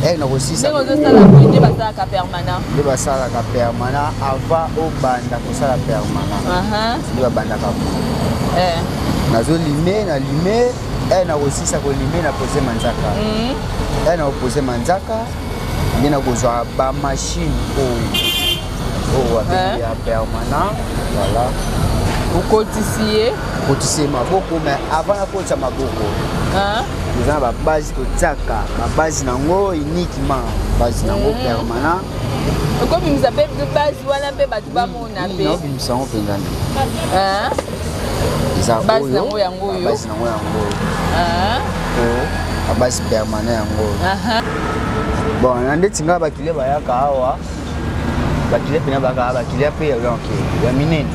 Eh na aussi ça. Ndeko ça la boîte basaka permanent. De basala ka permanent avant au banda ko sala permanent. De banda ka. Nazo limer na limer na aussi ça ko limer na poser manzaka. Na poser manzaka na kozwa ba machine ya permanent voilà. Cotissier maboko mais avant la kotisa maboko. Nous avons la base kotaka, la base nango uniquement, base nango permanent. Comme nous appelle de base wala pe batu ba mona pe. Non, nous sommes pendant. Base nango yango yo. Base nango yango. La base permanent yango. Bon, nande tinga ba kile ba yaka awa. Ba kile pena ba ka ba kile pe ya donc ya minene.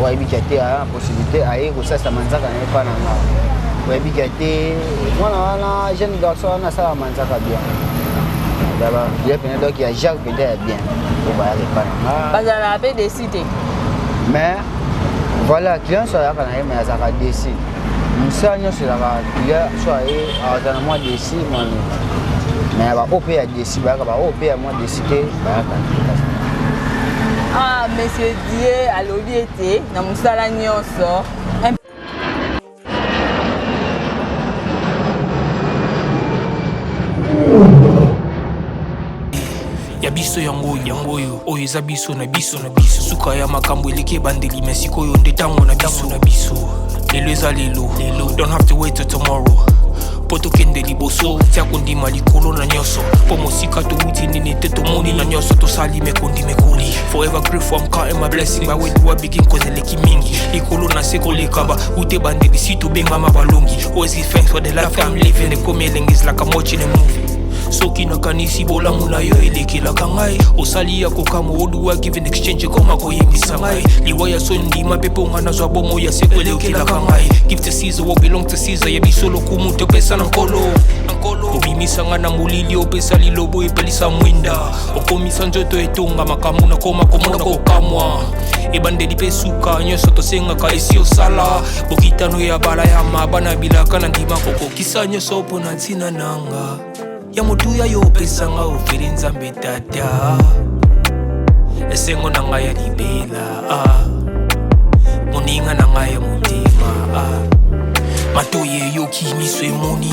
Wa ibikate a possibilité aye ko ça manzaka na pa na nga. Wa ibikate wana jeune garçon na ça manzaka bien. D'abord, il y a donc il y a Jacques qui est bien. On va aller par là. Pas à la paix décider. Mais voilà, client soit là quand mais ça va décider. Nous sommes sur la client soit dans moi décider mais va OP à décider, va OP à moi décider. Ah, monsieur Dieu, à l'obéité, dans mon salon sort. Biso yango yo oyo eza biso na biso suka ya makambo eleke bandeli mesiko yo nde tango na biso lelo eza lelo don't have to wait till tomorrow poto kende liboso tia kondima likolo na nyoso po mosika to wuti nini te to moni na nyoso to sali mekondi mekoli forever grateful I'm counting my blessing by way do I begin cause eleki mingi likolo na seko lekaba ute bandeli si to benga mabalongi always give thanks for the life I'm living the coming is like I'm watching a movie. Soki na kanisi bola muna yo elekela kangai osali ya kokamo oduwa give in exchange koma koyemisa ngai liwaya sondi mapepo ngana zwa bomo ya sekwelekela kangai give to Caesar what belong to Caesar ya bisolo kumuntu pesa na nkolo obimisa ngana mulili opesa lilobo epelisa mwinda okomisa njoto etonga makamu na koma komona kokamwa ebandeli pesuka nyoso tosenga ka esi osala bokitano ya bala ya mabana bilaka na ndima kokokisa nyoso pona ntina nanga ya motuya yo pesanga oferi nzambe tata esengo na ngai ya libela moninga na ngai ya motema matoye yoki miso emoni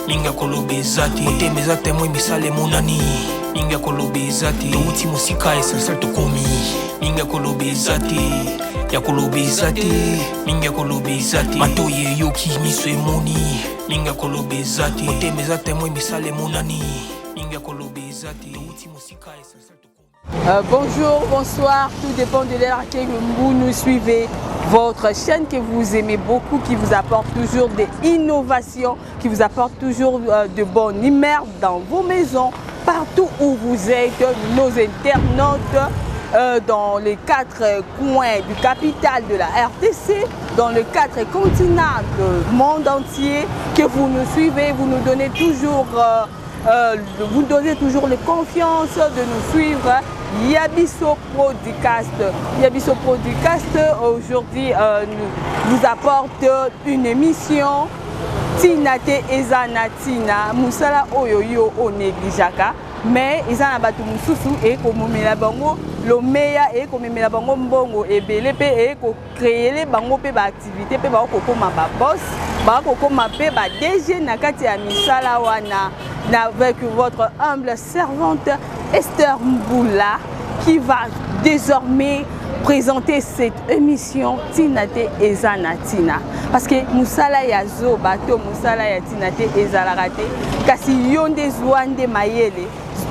minga koloba eza te motema eza temoi misala emonani minga koloba eza te touti mosika esensel tokomi minga koloba eza te ya koloba eza te minga koloba eza te matoye yoki miso emoni minga koloba eza te motema eza temoi misala emonani minga koloba eza te touti mosika esensel tokomi. Bonjour, bonsoir, tout dépend de l'heure à laquelle vous nous suivez. Votre chaîne que vous aimez beaucoup, qui vous apporte toujours des innovations, qui vous apporte toujours de bonnes humeurs dans vos maisons, partout où vous êtes, nos internautes, dans les 4 coins du capital de la RTC, dans les 4 continents du monde entier, que vous nous suivez, vous nous donnez toujours... vous donnez toujours la confiance de nous suivre. Yabiso Podcast. Yabiso Podcast aujourd'hui nous apporte une émission Tinate Ezana Tina Musala Oyoyo Onegligeaka mais Ezana Batu Mususu et Komomela Bango le meilleur et Komomela Bango Mbongo et Belé et créer les bango pe ba activité pe ba kokoma ba boss ba kokoma pe ba DG nakati ya misala wana avec votre humble servante Esther Mboula qui va désormais présenter cette émission Tinate Ezana Tina parce que Musala ya zo bato Musala ya Tinate Ezala raté kasi yonde zwande mayele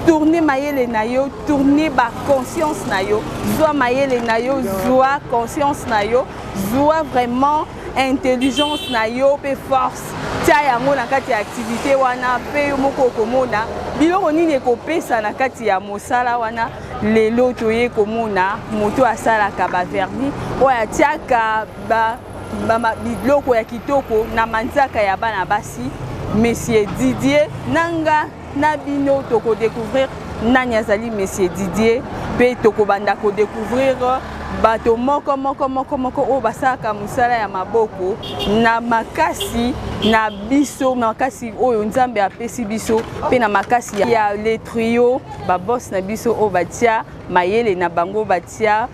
tourner mayele na yo tourner ba conscience na yo zwa mayele na yo zwa conscience na yo zwa vraiment intelligence na yo pe force tia yango na kati ya activité wana pe yo moko komona biloko nini ekopesa na kati ya mosala wana lelo toye komona moto asalaka ba vernis oyo atiaka biloko ya kitoko na manzaka ya bana basi Monsieur Didier nanga na bino toko découvrir nani azali Monsieur Didier pe toko banda ko découvrir bato moko o basaka musala ya maboko na makasi na biso makasi oyo nzambe apesi biso pe na makasi ya le trio ba boss na biso o batia mayele na bango batia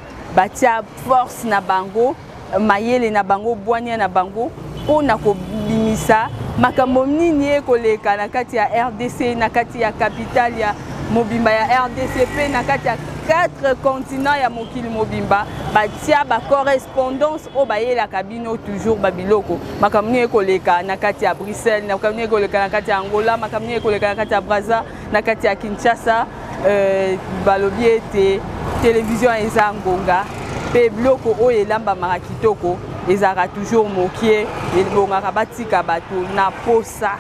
force na bango mayele na bango bwania na bango pona ko bimisa makambo nini ekoleka na kati ya RDC na kati ya capitale ya mobimba ya RDC pe na kati ya 4 continents ya mokili mobimba batia ba correspondance o bayela kabino toujours babiloko makambo nini ekoleka na kati ya Bruxelles na makambo nini ekoleka na kati ya Angola makambo nini ekoleka na kati ya Brazza na kati ya Kinshasa balobi ete télévision eza ngonga pe biloko oyo elambamaka kitoko ezalaka toujours mokie elongaka batika bato na posa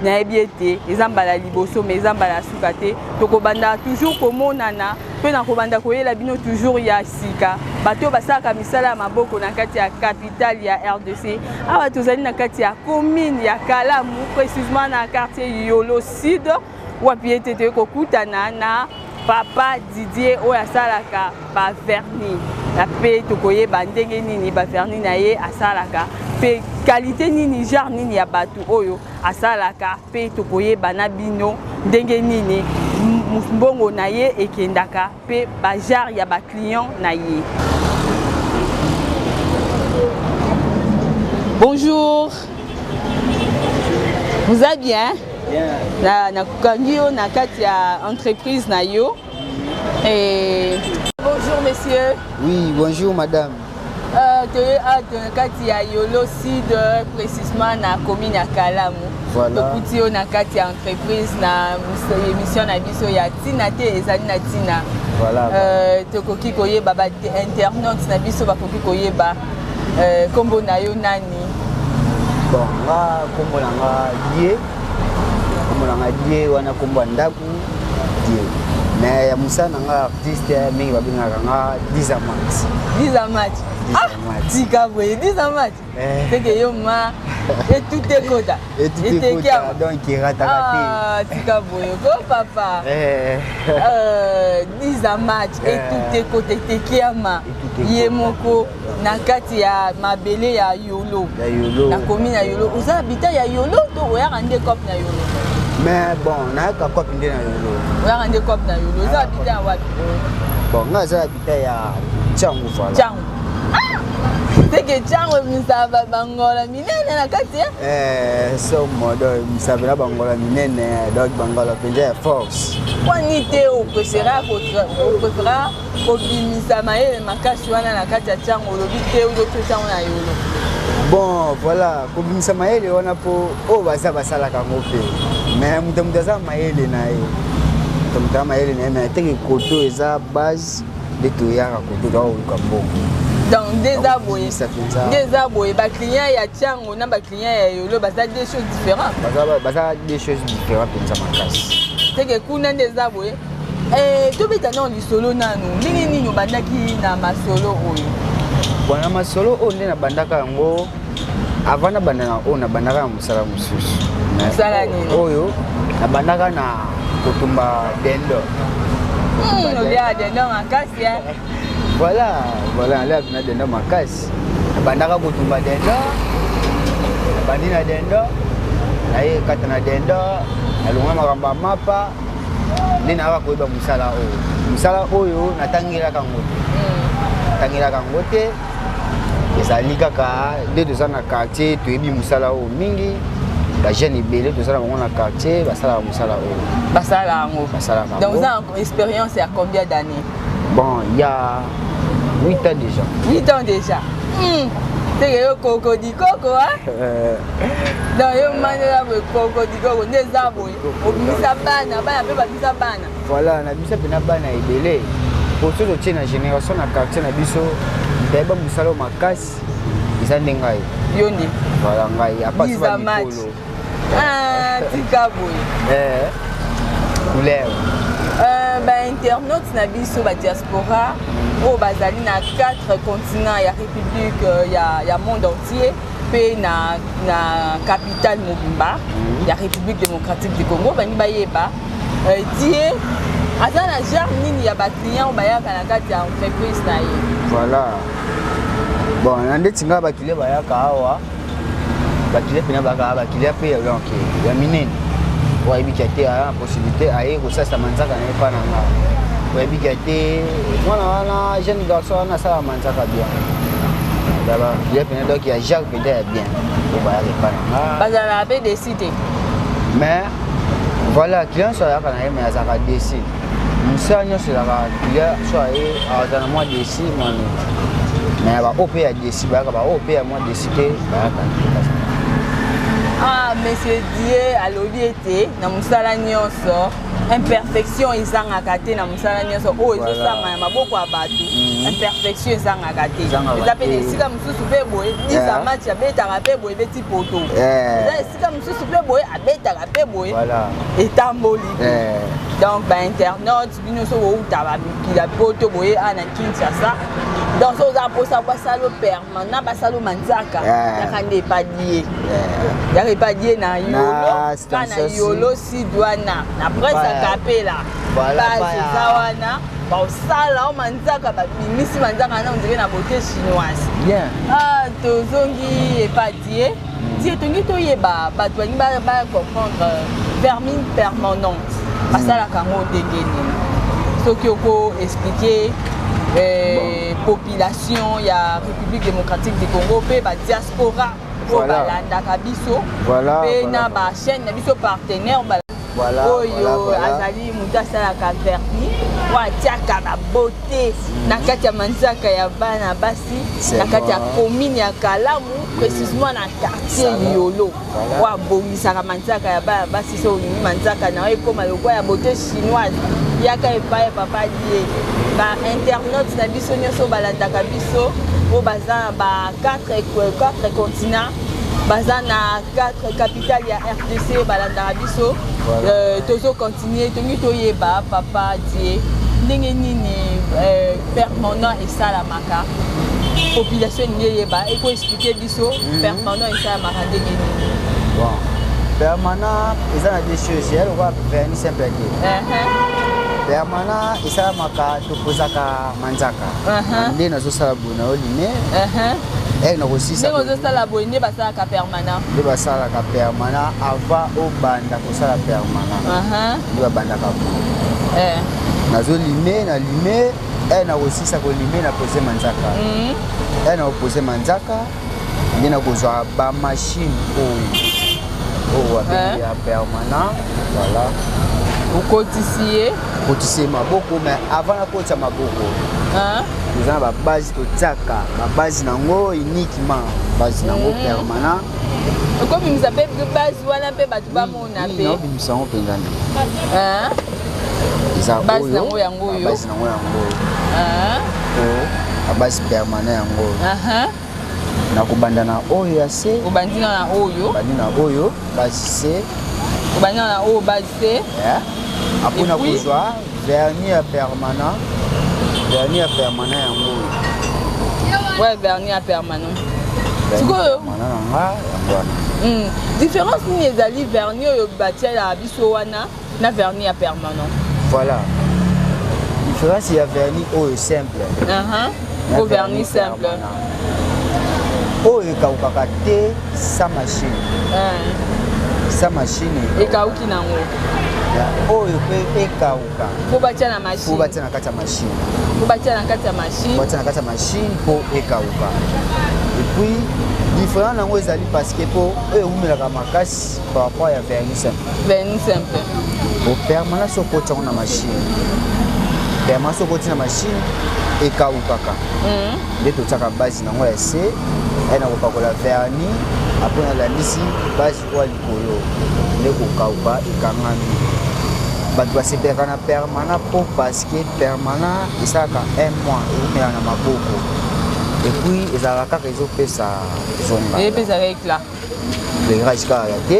nayebi ete eza mbala liboso mais eza mbala suka te tokobanda toujours komonana mpe na kobanda koyela bino toujours ya sika bato basalaka misala ya maboko na kati ya capitale ya RDC awa tozali na kati ya commune ya Kalamu précisément na quartier Yolo Sud wapi ete tokokutana na Papa Didier oyo asalaka ba vernis na pe tokoyeba ndenge nini ba vernis na ye asalaka pe qualité nini genre nini ya bato oyo asalaka pe tokoyeba na bino ndenge nini mbongo na ye ekendaka pe ba genre ya ba client na ye. Bonjour. Vous allez bien? Na kukangi yo na kati ya entreprise na yo. Bonjour monsieur. Oui, bonjour madame. Na kati ya Yolo Sud précisément na commune ya Kalamu. Voilà. Tokuti yo na kati ya entreprise na émission na biso ya Tina te ezali na Tina. Voilà. Tokoki koyeba ba internautes na biso bakoki koyeba kombo na yo nani? Bon, nga kombo na nga Die. Kombolanga Die wana kombo ndaku Die. Mais ya musana nga artiste mingi babengaka nga Dizamat. Dizamat. Ah, Dikaboye Dizamat. Teke yo ma et tout est kota. Et tout est kota. Donc il rata raté. Ah, Dikaboye go papa. Dizamat et tout est kota tekiama. Yemoko na kati ya mabele ya Yolo. Ya Yolo. Na commune ya Yolo. Uza habita ya Yolo to oya rande cop na Yolo. Mais bon, na ka cop ndé na Yolo. Oya rande cop na Yolo. Uza habita wapi? Bon, nga za habita ya Tchangu voilà. Tchangu. Teke Tchangu misaba bangola minene na kati ya? So modo misaba bangola minene donc bangola penja force. Kwani te o préféra kobimisa mayele makasi wana na kati ya Tchangu olobi te o to Tchangu na Yolo. Bon, voilà, kobimisa mayele wana po o baza basalaka ngo pe. Mais mutu aza mayele na ye. Mutu mayele na ye mais teke koto eza base de toyaka koto da o kamboko. Donc des aboyés, ba client ya Tchangu na ba client ya Yolo baza des choses différentes. Baza des choses différentes penza makasi. Teke kuna des aboyés. Tobeta na lisolo nanu. Ndenge nini bandaki na masolo oyo? Bwana masolo oyo nde na bandaka yango avant na bandana oyo na bandaka na musala mosusu. Musala nini? Oyo na bandaka na kotumba dendo. Olia dendo makasi ya. Voilà, là on a dendo makasi. Na bandaka kotumba dendo. Na bandina dendo. Na ye katana dendo. Na lunga makamba mapa. Nina aka koyeba musala oyo. Musala oyo natangiraka ngote. Tangiraka ngote. Ezali kaka nde toza na quartier toyebi musala oyo mingi. Ba jeune ebele tozala bango na quartier basalaka musala oyo. Basala yango. Donc vous avez une expérience il y a combien d'années? Bon, il y a 8 ans déjà. 8 ans déjà. C'est que Coco di Coco, hein? Dans le manière de Coco di Coco, des arbres, au Misabana, Misabana. Voilà, na bisa pena bana ebele. Pour tout le na génération na quartier na biso, ndeba musalo makasi. Isa ndengai. Yoni. Voilà ngai, apa ça mikolo. Ah, Tikaboy. Couleur. Internautes na biso ba diaspora o bazali na 4 continents ya république ya monde entier pe na capitale mobimba ya République démocratique du Congo bani bayeba Die Aza na genre nini ya ba client bayaka na kati ya entreprise na ye. Voilà. Bon, ndeti nga ba client bayaka awa. Ba client pena baka ba client pe donc ya minene. Wa ibikate a possibilité aye ko sasa manzaka na pa na nga. Wa ibikate wana jeune garçon na sa manzaka bien. D'abord, client pena donc ya Jacques peut-être bien. Ko ba ya pa na nga. Bazala pe décider. Mais voilà, client soit là quand il mais ça va décider. Nous sommes sur la client soit dans le mois décider mais va opérer à décider, va opérer à moi décider. Ah, monsieur Dieu, à l'obéité, dans mon nyonso, imperfection ils ont akaté dans mon nyonso. Oh, ils ont ça, mais beaucoup à battre. Imperfection ils ont akaté. Ils appellent ici comme sous super boy. Ils ont match à bête à rapé boy, petit poteau. Ici comme sous super boy, à bête à rapé boy. Voilà. Et tamboli. Donc, bah internaute, nous sommes où t'as qui a poteau boy, à na Kinshasa. Donc, ça a pour ça ça le permanent, bah ça le manzaka. Il pas lié. Il pas lié na yolo. Quand na yolo si douana. Après ça capé là. Voilà. C'est ça wana. Bah ça là on manzaka bah misi manzaka na on dirait na beauté chinoise. Bien. Ah tozongi et pas lié. Si tongi to yeba bah toi ni ba comprendre vermine permanente. Bah ça la kango dégéné. Ce qui faut expliquer. Population, il y a République démocratique du Congo, il y a diaspora, voilà. Voilà. Il y a une chaîne, il y a partenaire. Voilà. Azali Moutassa la verni, Watiaka la beauté, Nakatia Manzaka ya bana basi, Nakatia commune ya Kalamu, précisément dans le quartier Yolo. Wa Boisa la Manzaka ya bana basi, so ni Manzaka na comme le quoi ya beauté chinoise. Yaka epaye papa die ba internautes na biso nyonso balandaka biso o baza ba 4 continents baza na 4 capitales ya RDC balandaka biso tozo continuer tongi toyeba papa die ndenge nini permanent esalamaka population yeba et ko expliquer biso permanent esalamaka ndenge nini. Bon, permanent ezana des choses elle va faire une simple permanent esalamaka topozaka manzaka nde nazosala boye na olime na kosisa ndenge ozosala boye nde basalaka permanent nde basalaka permanent avant obanda kosala permanent nde babandaka boye nazolime na lime na kosisa kolime na pose manzaka na kopose manzaka nde na kozwa bamashine oyo wabengi ya permanent voilà. Kotisier maboko mais avant la kotisa maboko nous avons la base totaka la base nango uniquement base nango permanent comme nous appelle de base wana pe batu ba mona pe non bimisango pengani base nango yango yo base nango yango la base permanent yango na kubanda na oyo ya se ubandina na oyo bandina oyo base se ubandina na oyo base se apona kozwa vernis permanent yango ouais vernis permanent sikoyo différence ni ezali vernis oyo batia ya biso wana na vernis permanent voilà différence ya vernis oyo simple au vernis simple oyo ekawukaka te sa machine ekawuki nango oyo pe ekawuka po batia na machine po batia na kati ya machine po ekawuka et puis différent nango ezali parce que po oyo ewumelaka makasi par rapport ya vernis simple po permanent soki okoti yango na machine ekawukaka nde totiaka base nango ya se na kopakola vernis apres nalandisi base oyo likolo nde kokauka ekangami bato basepelaka na permanent po parce que permanent esalaka 1 mois eumela na maboko epuis ezalaka kaka ezopesa zonga epesaka éclat éclairage kaka te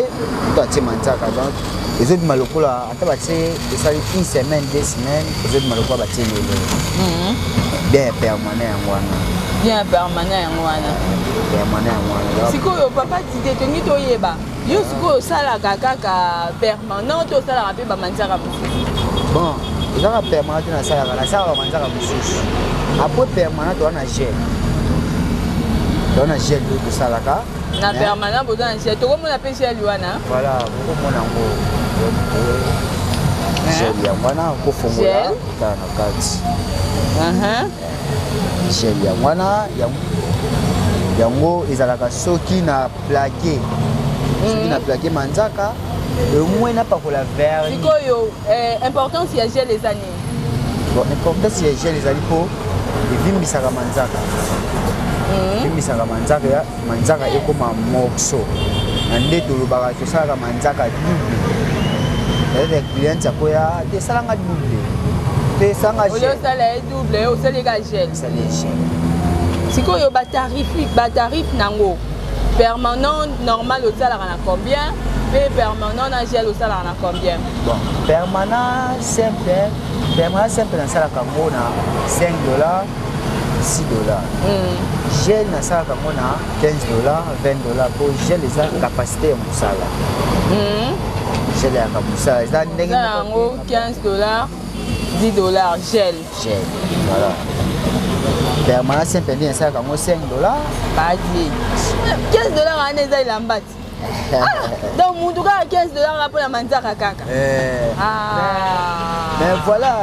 to atie manzaka donc ezobima lokola ata batie esali 1 semaine 2 semaines ezobima lokola batie lelo bien permanent yango wana sikoyo papa tite tongi toyeba yo sikoyo osalaka kaka permanent to osalaka mpe bamanzaka mosusu bon Ils ont permanent dans la salle, la salle va manger comme souche. Après permanent, on a gel. On a gel de ça là. Na permanent, vous avez un gel. Comment on appelle gel Luana? Voilà, beaucoup mon amour. Gel, il y a un peu de formula dans la carte. Gel, il y a yango ezalaka soki na plaqué soki na plaqué manzaka au moins na pakola verre sikoyo importance ya gel les années bon importance ya gel les ali po evimbisaka manzaka evimbisaka manzaka ekoma morceau na nde tolobaka tosalaka manzaka double les clients akoya tesalanga double tesanga gel osala double osaleka gel sikoyo ba tarif nango permanent normal au salaire na combien et permanent na gel au salaire na combien bon permanent simple na salaire kango na $5 $6 gel na salaire kango na $15 $20 pour gel eza capacité ya musala gel ya musala eza ndenge nango $15 $10 gel voilà permanent simple bien ça comme $5 pas dit $15 année ça il embête donc mon tout cas $15 pour la manzaka kaka mais voilà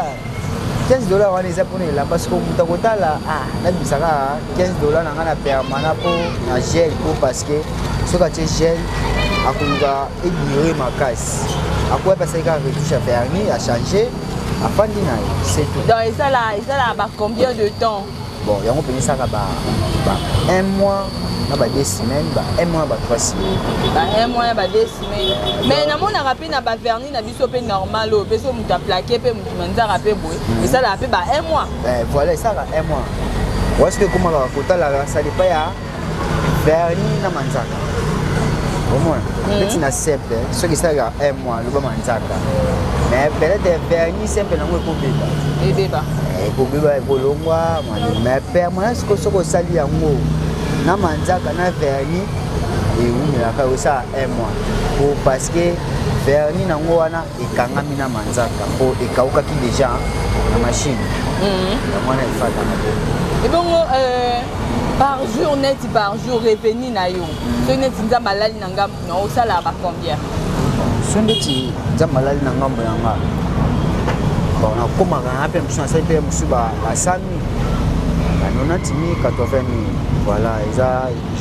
$15 on est pour là parce que mutakota là na bisaka $15 na ngana permanent pour na gel pour parce que ce que tu gel akunga ignorer ma casse akwa parce que retouche à vernis à changer à fandi na c'est tout donc ça là ba combien de temps bon yango peni saka ba 1 mois na ba 2 semaines ba 1 mois ba 3 semaines ba 1 mois ba 2 semaines mais na mona rapide na ba vernis na biso pe normal o peso muta plaqué pe mutu manza rapé boy et ça là pe ba 1 mois voilà ça là 1 mois parce que comment la kota la ça dépend ya vernis na manzaka au moins petit na simple ce qui ça là 1 mois le ba manzaka mais peut-être vernis simple na ngo ekobeba ebeba ekobeba ekolongwa mais permanent soko sali yango na manzaka na vernis eumelaka osa 1 mois pour parce que vernis nango wana ekangami na manzaka po ekaukaki déjà na machine yango wana efata na bo et bon par jour revenu na yo so neti nza malali na ngambo na osala ba combien so neti nza malali na ngambo yanga bon na komaka na pe msusu asali pe msusu ba 100 000 90 000 80 000 voilà eza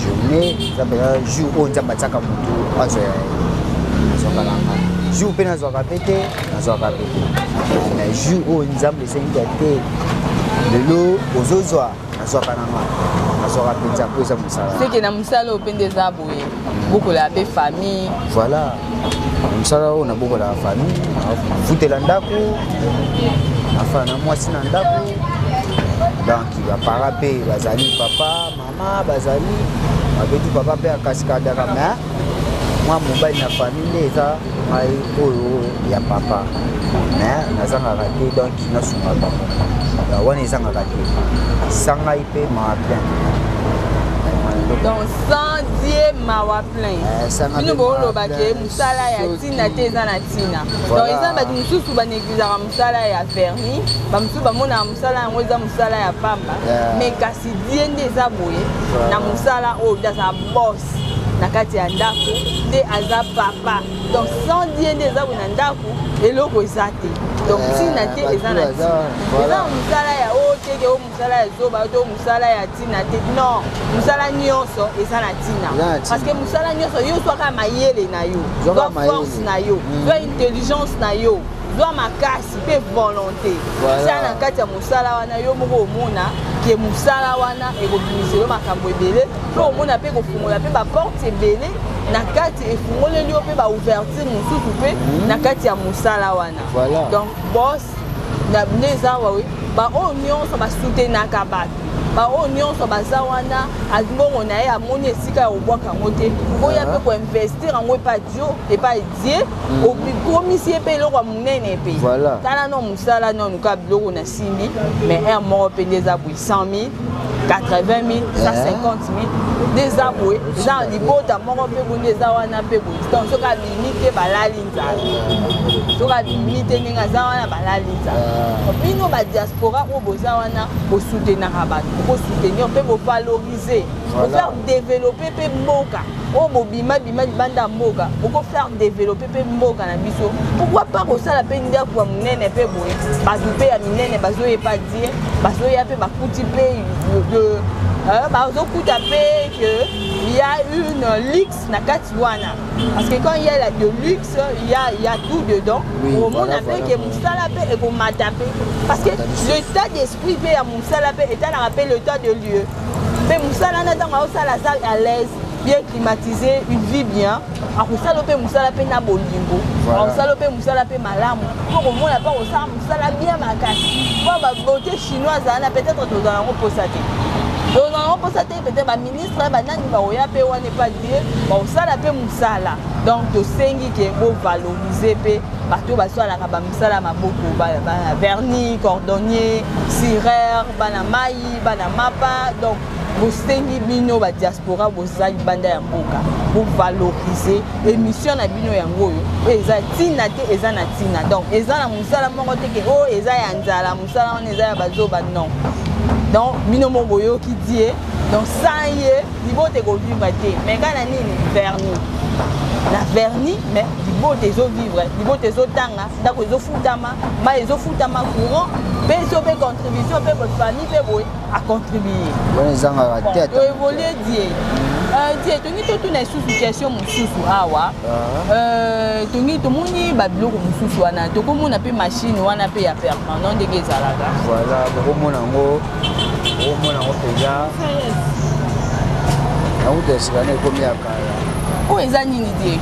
journée eza pena jour oyo nzambe atiaka motu azwaka nanga jour mpe nazwaka pe te nazwaka pe te mais jour oyo nzambe esengi ya te lelo ozozwa nazwaka nanga nazwaka mpenza po eza mosala seke na mosala oyo mpe nde eza boye bokola pe famille voilà mosala oyo nabokolaka famille nafutela ndako nafana na mwasi na ndako donc bapara mpe bazali papa mama bazali babetu papa mpe akasikadaka mais mwa mobali na famille nde eza ngai oyo ya papa mais nazangaka te donc nasungaka wana ezangaka te sangai mpe mawa plein donc sans die mawa plein bino boolobake mosala ya ntina te eza na ntina donc eza bato mosusu banéglisaka mosala ya vernis bamosusu bamonaka mosala yango eza mosala ya pamba mais kasi die nde eza boye na mosala oyo aza bos na kati ya ndako nde aza papa donc sans die nde eza boye na ndako eloko eza te donc ntina te eza na ntina eza mosala ya oyo teke oyo mosala ya zoba to mosala ya ntina te non mosala nyonso eza na ntina parce que mosala nyonso yo zwaka mayele na yo zwa force na yo zwa intelligence na yo zwa makasi mpe volonté eza na kati ya mosala wana yo moko omona ke mosala wana ekobimiselo makambo ebele mpe omona mpe kofungola mpe baporte ebele na kati efungoleli yo mpe baouverture mosusu mpe na kati ya mosala wana donc bos nde eza wawe baoyo nyonso basoutenaka bato baoyo nyonso baza wana mbongo na ye amoni esika ya kobwaka yango te oya mpe koinvestir yango epai die okomisi ye mpe eloko ya monene epe tala no mosala nanuka biloko na simbi mais un moko mpe nde eza boye 100 000 80 000 150 000 nde eza boye eza libota moko mpe boye nde eza wana mpe boye donc soki abimi te balali ezala soka bimite ndenge aza wana balaliza bino badiaspora oyo boza wana bosoutenaka bato bokosoutenir mpe bovalorize bofaire développer mpe mboka oyo bobimabima libanda ya mboka bokofaire développer mpe mboka na biso pourquoi pas kosala mpe ndako ya monene mpe boye bato mpe ya minene bazoyepa dire bazoya mpe bakuti mpe bazokuta mpe que il y a une luxe na kati wana parce que quand il y a de luxe il y a tout dedans au monde après que musala pe et komata pe parce que l'état d'esprit pe ya musala pe état na rappel l'état de lieu pe musala na tanga osala ça à l'aise bien climatisé une vie bien akosala pe musala pe na bolingo akosala pe musala pe malamu pour omona pa osala musala bien makasi pour ba beauté chinoise ana peut-être tozala ngo posate donc on peut s'attendre peut-être ba ministre ba nani ba oya pe wana pas dire ba osala pe musala donc to sengi ke bo valoriser pe bato ba swala ka ba musala maboko ba vernis cordonnier cireur bana mai bana mapa donc bo sengi bino ba diaspora bo za banda ya mboka bo valoriser émission na bino yango yo eza tina te eza na tina donc eza na musala moko te ke o eza ya nzala musala wana eza ya bazoba non donc bino mo boyo qui dit donc sans yé libo te go vivre te mais quand na nini vernis la vernis mais libo te zo vivre libo te zo tanga ndako zo futama ma ezo futama courant pe so pe contribution pe votre famille pe boy à contribuer bon zanga tête évoluer dit die tongi to tuna situation mususu awa tongi to moni ba biloko mususu wana to komona pe machine wana pe ya permanent ndenge ezalaka voilà komona ngo déjà na utesika ne komi akala o eza nini die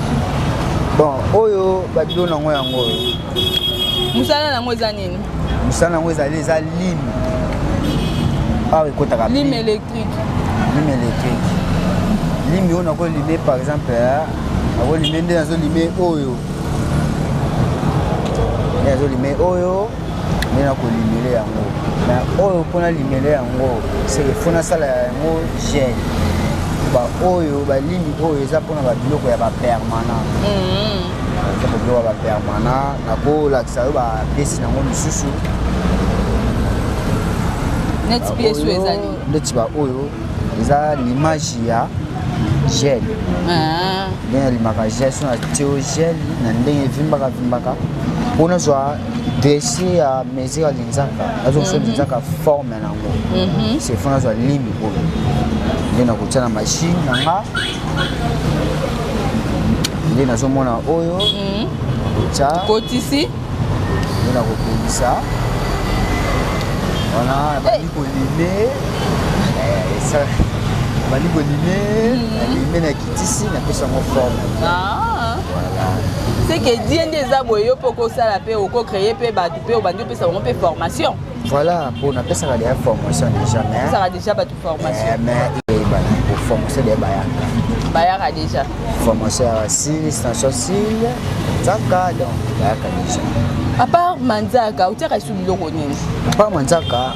bon oyo ba biloko nango yango musala nango eza nini musala nango eza lime awa ekotaka lime électrique limi on a limé par exemple on limé dans limé oyo dans limé oyo mais na ko limé yango na oyo pona limé yango c'est il faut na sala yango gel ba oyo ba limi oyo eza pona ba biloko ya ba permanent ça peut biloko ba permanent na ko la ça ba pièce nango misusu net pièce ezali net ba oyo eza l'image ya gel bien limaka gel so na teo gel na ndenge vimbaka mpona zwa dressé ya mesure linzaka azoso linzaka forme nango c'est fona zwa limi oyo nde nakotia na machine nanga nde nazomona oyo kotia kotisi nde nakokotisa wana bali kolime bali kolime na kitisi na pesa ngo forme voilà c'est que die nde eza boye yo poko sala pe oko créer pe bato pe obandi pesa ngo pe formation voilà pour na pesa ka formation déjà mais ça déjà bato formation mais pour formation de bayaka déjà formation à station sil zaka donc bayaka déjà à part manzaka utiaka su biloko nini à part manzaka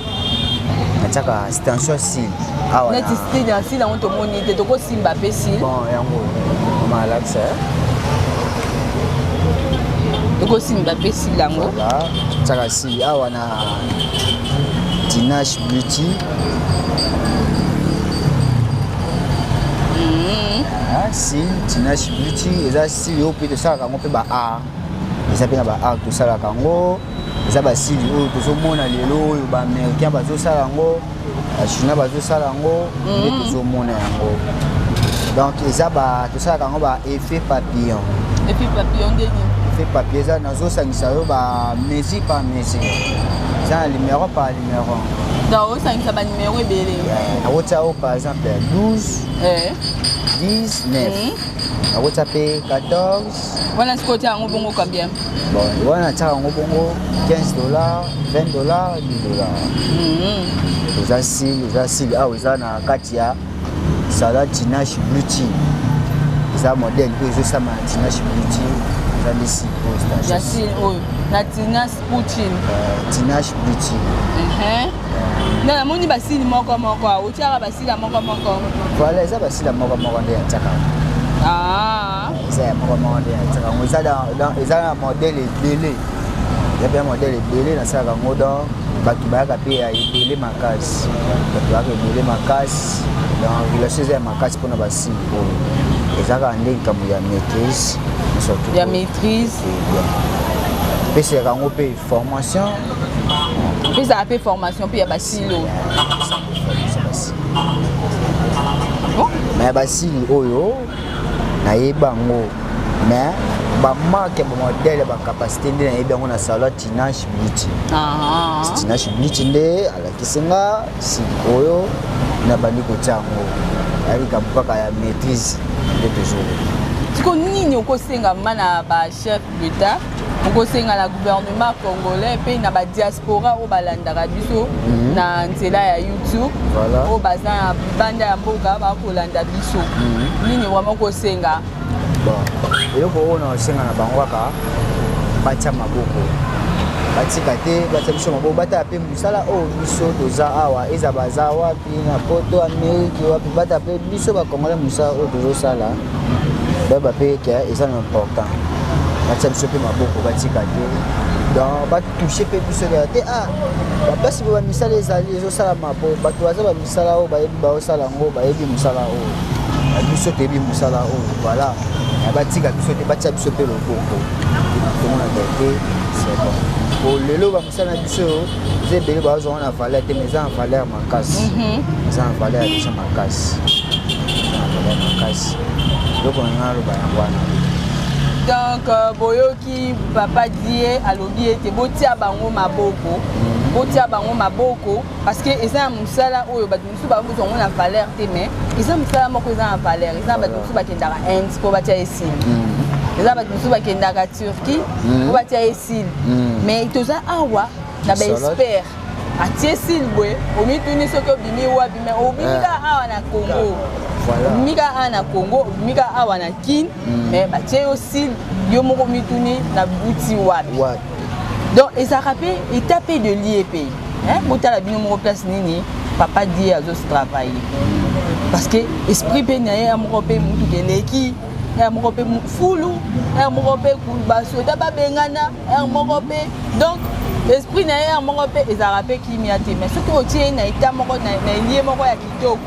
station sil awa net style en sil on to moni te to ko simba pe sil bon yango malaxa toko simba pe sil yango voilà tsaka sil awa na Tinash Beauty sil Tinash Beauty eza sil yo pe to sala kango pe ba art eza pe na ba art to sala kango eza ba sil oyo tozomona lelo oyo ba américain bazosala yango bachina bazosala yango nde tozomona yango donc eza ba tosala yango ba effet papillon ndeni effet papillon eza nazosangisa yo ba mesure par mesure eza na numéro par numéro donc osangisa ba numéro ebele nakotia oyo par exemple 12 10 9 nakotia pe 14 wana sikoyo tia yango bongo combien bon wana tiaka yango bongo $15 $20 $10 eza sil awa eza na kati ya salade Tinash Beauty eza modèle oyo ezosama na Tinash Beauty eza nde sil oyo ya sil oyo na Tinash Beauty Tinash Beauty na namoni basili moko otiaka basila moko voilà eza basila moko nde ya tiaka C'est mon modèle. Ça dans modèle délai. Il y a un modèle délai dans ça dans modèle. Bakibaka pe a délai makas. Bakibaka délai makas. Dans relation c'est makas pour na basi. Ezaka ndenge comme ya maîtrise surtout. Ya maîtrise. Puis c'est quand on paye formation. Puis ça paye formation puis ya basilo. Bon, mais basili oyo na yebango mais ba marque ba modèle ba capacité ndé na yebango na salon Tinashe Beauty. Tinashe Beauty ndé ala kisenga si oyo na bandi ko tsango. Ali kapaka ya maîtrise de toujours. Tiko nini okosenga mana ba chef d'État, okosenga la gouvernement congolais pe na ba diaspora o balandaka biso na nzela ya YouTube. Voilà. O baza banda ya mboka ba kolanda biso. Nini vraiment okosenga? Bon, eloko ona osenga na bango kaka batia maboko. Batika te batia biso maboko bata pe musala o biso toza awa eza baza wapi na poto Amerique wapi bata pe biso ba congolais musala o tozo sala. Baba pe que c'est important. Batia biso pe maboko batika te. Donc ba toucher pe biso te ba si ba misala ezali ezo sala mabo bato baza ba misala o ba yebi ba o sala ngo ba yebi musala o. Biso te bi musala o voilà. Batika biso te batia biso pe loboko. Tout le monde a été c'est bon. Pour le lot, comme ça, j'ai bien besoin de valeur, mais ça en valeur ma casse. Ça en valeur de ma casse. Donc on a le bain. Donc boyoki papa die alobi ete botia bango maboko. Botia bango maboko parce que eza musala oyo bato musu ba musu on a valeur te mais eza musala moko eza en valeur. Eza bato musu bakendaka Inde pour batia ici. Eza bato musu bakendaka Turquie pour batia ici. Mais toza awa na ba expert atie silbwe omituni soko bimi wapi mais obimika awa na Congo. Mika ana Congo, mika awa na Kin, mais batie aussi yo moko mituni na buti wapi. Donc ils a rappelé étape de l'IEP. Hein, botala bino moko place nini, papa dit à se travailler. Parce que esprit penaye amoko pe mutu keleki, amoko pe fulu, amoko pe kulbaso daba bengana, amoko pe donc esprit naye amoko pe ils a rappelé ki miate mais surtout otie na état moko na lié moko ya kitoko.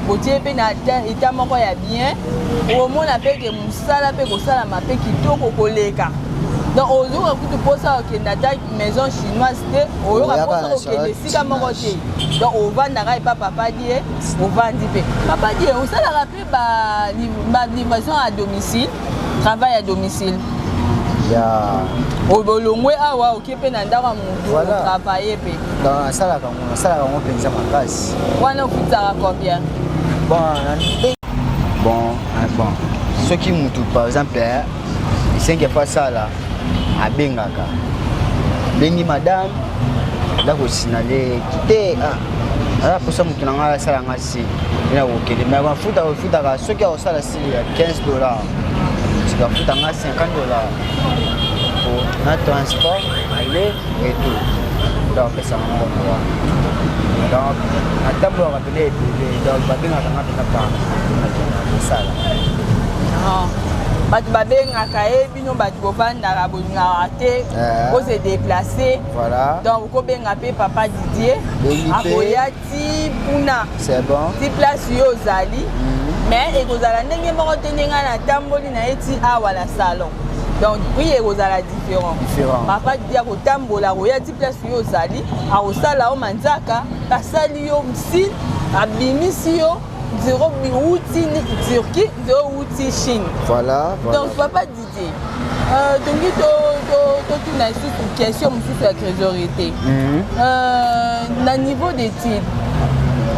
Botie pe na état moko ya bien au moins na pe ke musala pe ko sala ma pe kitoko koleka donc ozo ka kutu posa ke na ta maison chinoise te oyo ka posa ke de sika moko te donc o vanda ka pa papa die o vandi pe papa die on sala ka pe ba livraison à domicile travail à domicile ya o bolongwe awa oke pe na ndaka mutu travailler pe dans sala ka mo penza makasi wana ofutaka combien bon ceux qui mutu par exemple 5 fois ça là à bengaka bengi madame là ko sinale kité ala posa mutu nga sala ngasi ina okele mais ba futa ka ceux qui ont ça là c'est $15 tu vas futa nga $50 pour na transport aller et tout donc ça m'a donc attends rappeler donc babenga kanga pena ça bato babengaka ye bino bato bovandaka bolingaka te ose déplacer donc okobenga mpe papa Didier akoya ti mpuna ti place yo ozali mais ekozala ndenge moko te ndenge na tamboli na ye ti awa na salon donc prix ekozala différent papa Didier akotambola akoya ti place yo ozali akosala yo manzaka asali yo msile abimisi yo zéro outil Turquie, zéro outil Chine. Voilà. Donc papa Didier, donc tu as une question sur la trésorerie. Na niveau d'études,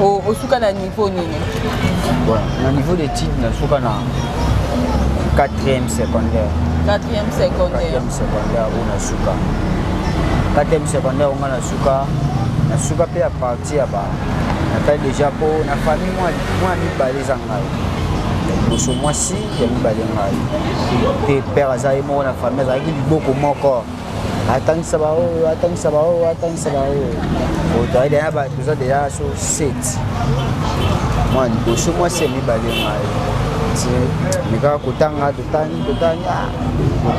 au souka na niveau nini? Bon, na niveau d'études, na souka na 4e secondaire. 4e secondaire. 4e secondaire ou na souka. 4e secondaire ou na souka. Na souka pe à partir ba. Na déjà pour na famille moi mibale zangai. Boso moi si ya mibale ngai. Te père azai mo na famille azai liboko moko. Atangisa ba o. O to ida ba tuza déjà so 7. Moi boso moi si mibale ngai. mika kotanga totani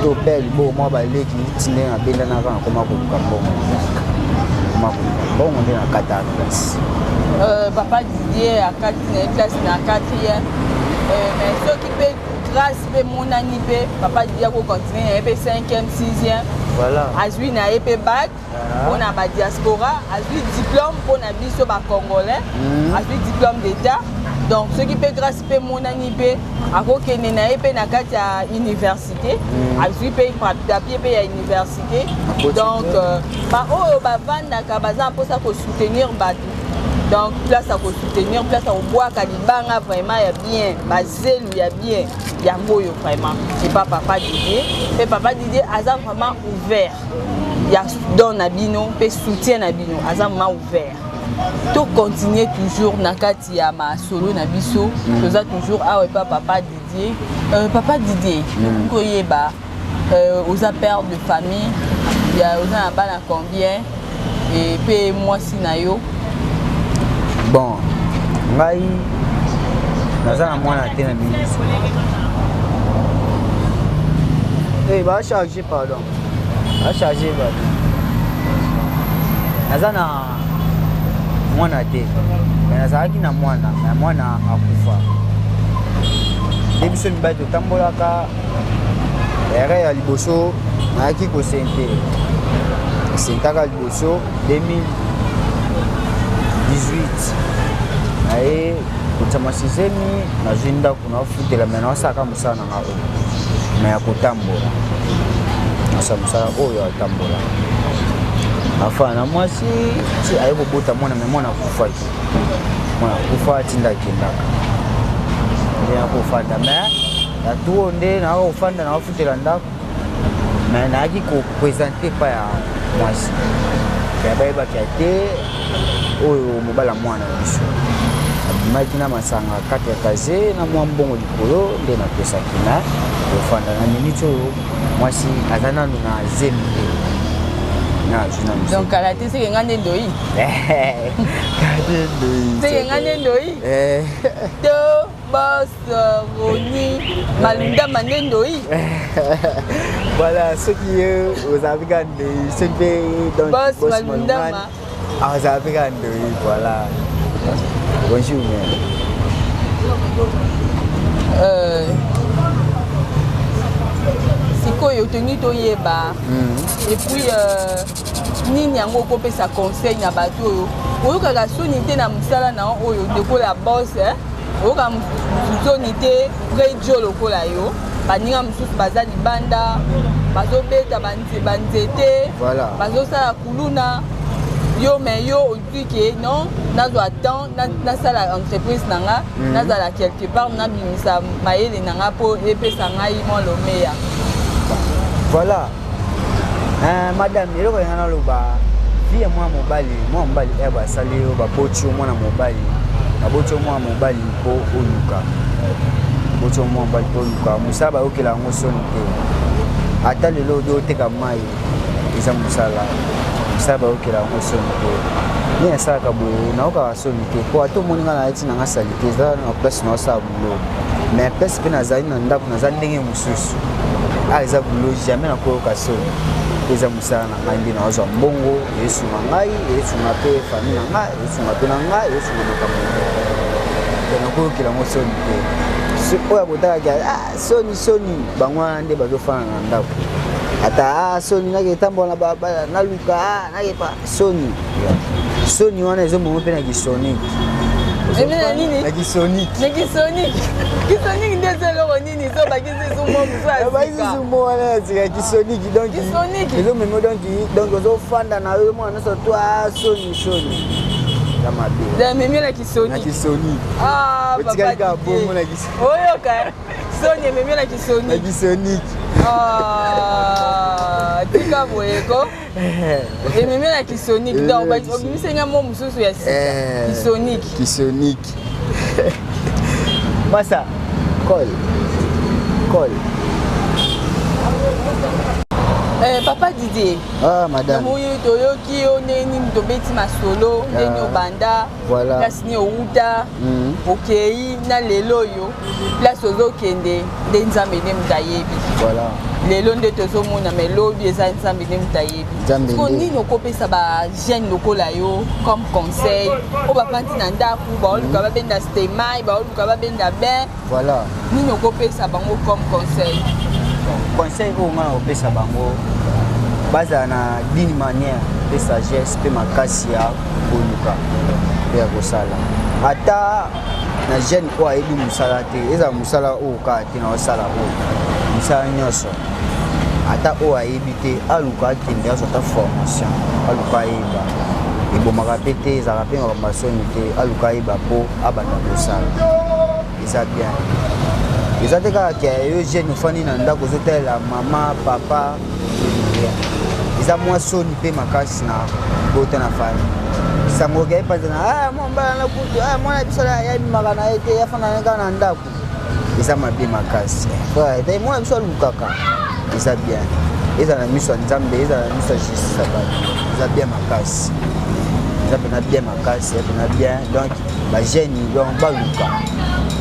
to père libo moi ba leki tinde na benda na kana koma koluka mbongo nde na kata classe papa Didier à 4e classe na 4e mais ceux qui peut grâce pe mon ani pe papa Didier ko continuer pe 5e 6e voilà azui na EP bac on a ba diaspora azui diplôme pour na biso ba congolais azui diplôme d'état. Donc, ce qui peut grâce à mon anniversaire, à côté de la université, à la université. Donc, pour soutenir donc, place à soutenir, place à boire, Kalibanga, vraiment, il y a bien, Basel, il y a bien, il y a moyo vraiment. C'est pas papa Didier. Mais papa Didier, Azam vraiment ouvert. Il y a don Nabino, il soutien Nabino, Azam vraiment ouvert. To continuer toujours nakati ya ma solo na biso toza toujours awe pa papa Didier koyeba aux père de famille ya oza na bana combien et pe moi si na yo bon ngai naza na mwana te na biso ba charger pardon naza na mwana te mais nazalaki na mwana akufa nde biso mibali totambolaka ere ya liboso nayaki kosentaka liboso 2018 naye kotama 6emi nazwi ndako naofutela me naosalaka mosala nanga oyo me ya kotambola nasala mosala oyo atambola afana mwasi ti aye kobota mwana me mwana akufa tinda akendaka nde nakofanda me natuo nde naka kofanda nakofutela ndako me nayaki kopresente pa ya mwasi kaya bayebaki ate oyo mobala mwana na biso abimaki na masanga 4 ya kaze na mwa mbongo likolo nde napesaki na kofanda na miniti oyo mwasi aza nanu na zemi te. Donc karaté c'est que ngane ndoi. C'est que ngane ndoi. To boss Roni Malunda manendoi. Voilà ce qui est aux Africains c'est donc boss Malunda ma. Aux Africains voilà. Bonjour. Sikoyo tenu toyeba et puis nini yango kopesa conseil na bato oyo oyokaka soni te na mosala na oyo dekola boss oyoka soni te vrai dio lokola yo baninga mosusu baza libanda bazobeta banzete bazosala kuluna yo me yo ozwi ke non nazwa temps nasala entreprise nanga nazala quelque part nabimisa mayele nanga mpo epesa ngai mwa lomeya. Voilà. Madame, il y a un loba. Vie moi mobali eba sali ba bocho mwana mobali. Ba bocho mwana mobali po oluka. Bocho mwana mobali po oluka. Musaba okela ngosoni te. Ata lelo do teka mai. Isa musala. Musaba okela ngosoni te. Ni saka bo na oka soni te. Po ato moninga na eti na ngasali te za na place na sa bulo. Mais place pe na zali na ndako na za ndenge mususu. Eza bulo jamais na koyoka soni eza musala na ngai nde nazwa mbongo esunga ngai esunga mpe famille na ngai esunga mpe na ngai esunga makambo te nakoyokela ngo soni te oyo abotakaki soni bango wana nde bazofana na ndako ata soni naketambola na balabala naluka nakepa soni wana ezomongo mpe na kisoniki na kisonique nde zeloko nini so bakisi sumo sumo wana sika kisonique donc ezomemo donc ozofanda na yo mwana nyonso to soni ya mabe memi na kisonique otikalika bongo na oyoka soni ememi na kisonique tika boyeko ememi na kisonique donc obimisanga mo mosusu ya sika kisonique masa col Papa Didier. Ah, madame. Namoyo toyoki oneni ndobeti masolo ndeni obanda. Voilà. Place ni outa. Okei na lelo yo. Place ozokende ndenzambe ne mutayebi. Voilà. Lelo nde tozomona melobi eza nzambe ne mutayebi. Ko nini okopesa ba jeune lokola yo comme conseil o bapandi na ndaku ba oluka babenda stemai ba oluka babenda ben. Voilà. Nini okopesa bango comme conseil? Conseil au moins au pesa bango baza na d'une manière de sagesse pe makasi ya koluka pe ya kosala ata na jeune ko ayebi musala te eza musala o ka te na osala o musala nyonso ata o ayebi te aluka akende azota formation aluka yeba ebomaka pe te ezalaka mpe makambo soni te aluka yeba mpo abanda kosala eza bien. Eza te kaka ke yo jeune ofandi na ndako ozotalela mama papa eza mwa soni mpe makasi na bota na famille sango okeyi mpanza na mbala na kutu mwana biso yabimaka na ye te yafanda kaka na ndako eza mabe makasi mwana biso alukaka eza bien eza na miso ya nzambe eza na miso ya justice ya bato eza bien makasi eza pena bien makasi eza pena bien donc bajeune donc baluka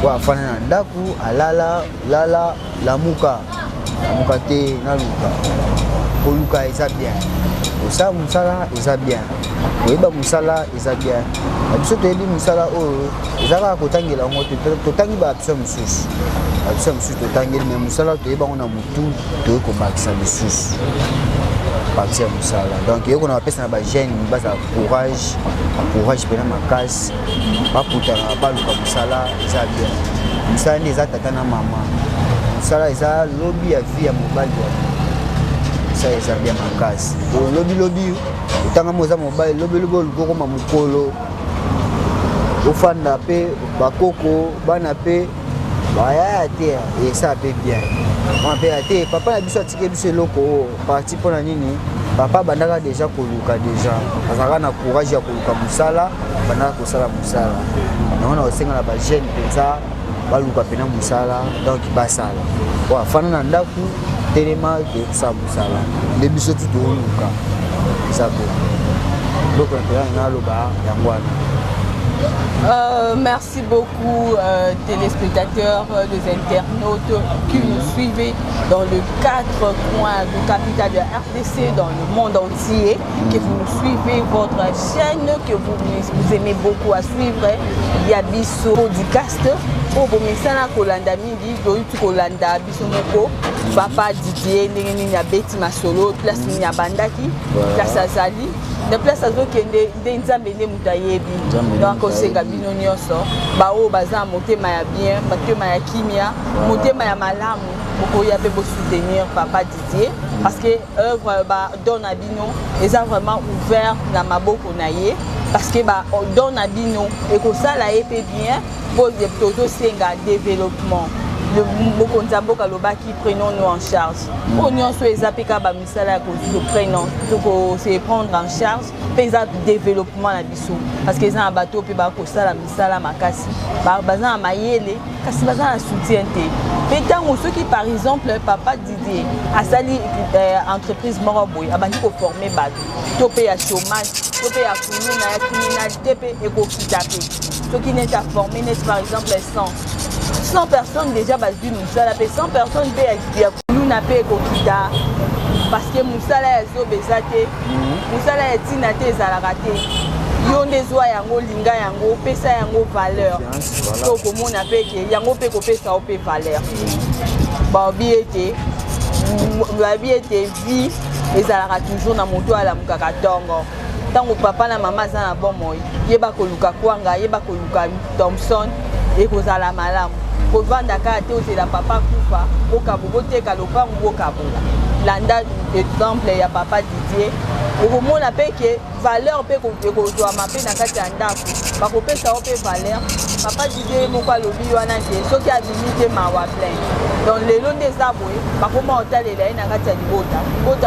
po afana na ndaku alala lamuka te naluka koluka eza bien osala musala eza bien koyeba musala eza bien na biso toyebi musala oyo eza kaka kotangela yango totangi babiso mosusu totangeli me musala toyeba yango na motu toye kobakisa lisusu bakisa ya musala donc yoko na bapesa na bajeune baza courage pena makasi baputana baluka musala eza bien musala nde eza tata na mama musala eza lobi ya vie ya mobali ya musala eza bien makasi lobi otangama oza mobali lobi oluka okoma mokolo ofanda mpe bakoko bana mpe bayaya te esa mpe bien wana mpe ya te papa na biso atike biso eloko oyo parti mpona nini papa bandaka deja koluka deja azalaka na courage ya koluka mosala bandaka kosala mosala yango na kosenga na bajeune mpenza baluka mpena mosala donc basala po afana na ndako telema ke kosala mosala nde biso tu tooluka eza bo biloko na mpena nga aloba yango wana. Merci beaucoup téléspectateurs, les internautes qui nous suivez dans les 4 coins de capitale de RDC, dans le monde entier, que vous nous suivez votre chaîne, que vous aimez beaucoup à suivre, Yabiso Podcast, pour vous mettre na kolanda mingi, doitu kolanda bisomoko, Papa Didier, Nengeni Betty Masolo, place Nyabandaki, place Azali. De place azokende nde nzambe nde mutu ayebi donc osenga bino nyonso bao baza motema ya bien motema ya kimia motema ya malamu bokoya mpe bosoutenir Papa Didier parce que œuvre badon na bino eza vraiment ouvert na maboko na ye parce que badon na bino ekosala ye mpe bien po tozosenga développement le mokonza mboka lobaki prenons-nous en charge. Au nyonso ezapeka ba misala ko prenons donc c'est prendre en charge pesa développement na biso parce que ça bateau pe ba ko sala misala makasi ba baza mayele kasi baza na soutien te. Petango ceux qui par exemple Papa Didier asali entreprise moroboy abandi ko former bato to pe ya chômage to pe ya kunu na ya criminalité pe e ko kitape ceux qui n'est pas formé n'est par exemple 100 personnes déjà basées musala pe 100 personnes pe ya kuna pe kokita parce que musala ya zo bezate musala ya tina te ezalaka te yo nde zwa yango linga yango pesa yango valeur to komona pe ke yango pe kopesa o pe valeur ba biete vie ezalaka toujours na moto ala mukaka tongo tango papa na mama za na bomoi yeba koluka kwanga yeba koluka Thompson ekozala malamu kovanda kaka te ozela papa kufa okabobo teka lopango okabola landa exemple ya Papa Didier okomona mpe ke valeur mpe ekozwama mpe na kati ya ndako bakopesa o mpe valeur Papa Didier moko alobi wana te soki abimi te mawa plein donc lelo nde eza boye bakoma otalela ye na kati ya libota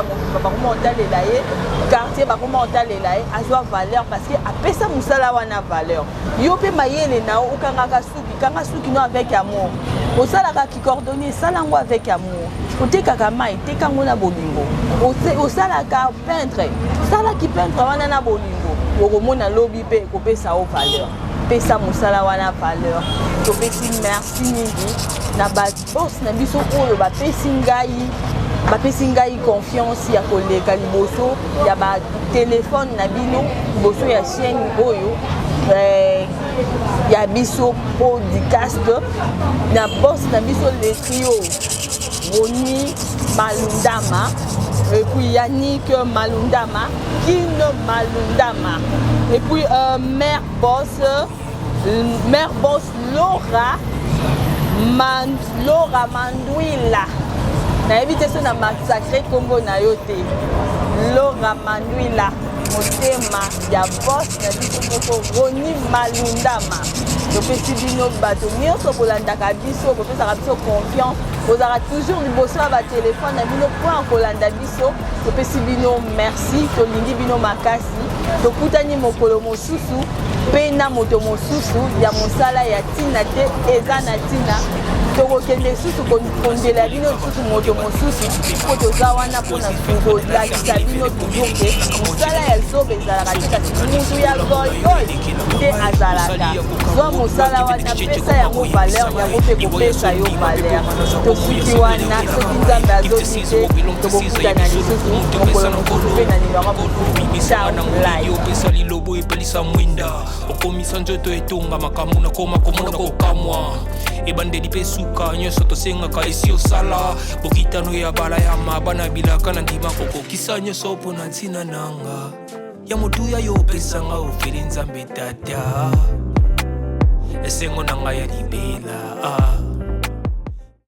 mosuka bakoma otalela ye quartier bakoma otalela ye azwa valeur parce que apesa mosala wana valeur yo mpe mayele na yo okangaka suki kanga suki no avec amour osalaka ki cordonnier salango avec amour otekaka mai tekango na bolingo osalaka peintre salaki peintre wana na bolingo okomona lobi pe kopesa o valeur pesa mosala wana valeur topesi merci mingi na baboss na biso oyo bapesi ngai confiance ya koleka liboso ya batelefone na bino liboso ya chaîne oyo ya biso podcast na boss na biso le trio Roni Malundama et puis Yannick Malundama, Kino Malundama et puis mère boss Laura Mandouila. Na évité ça na massacré Congo na yote. Laura Mandouila motema ya boss na biso Roni Malundama. Topesi bino bato nyonso kolandaka biso kopesaka biso confiance ozala toujours liboso ya batelefone na bino mpo kolanda biso topesi bino merci tolingi bino makasi tokutani mokolo mosusu mpe na moto mosusu ya mosala ya ntina te eza na ntina tokokende susu kondela bino lisusu moto mosusu mpo toza wana mpona kolakisa bino toujours te mosala ya zobe ezalaka te kasi mutu ya goigoi nde azalaka zwa mosala wana pesa yango valeur yango mpe kopesa yo valeur tosuki wana soki nzambe azoki te tokokutana lisusu mokolo mosusu mpe na nimero mosusu opesa lilobo epelisa mwinda okomisa nzoto etonga makambo nakoma komona kokamwa ebandeli mpe suka nyonso tosengaka esi osala bokitano ya bala ya mabana bilaka na ndima kokokisa nyonso mpo na ntina nanga ya motuya yo opesanga ofeli nzambe tata esengo na ngai ya libela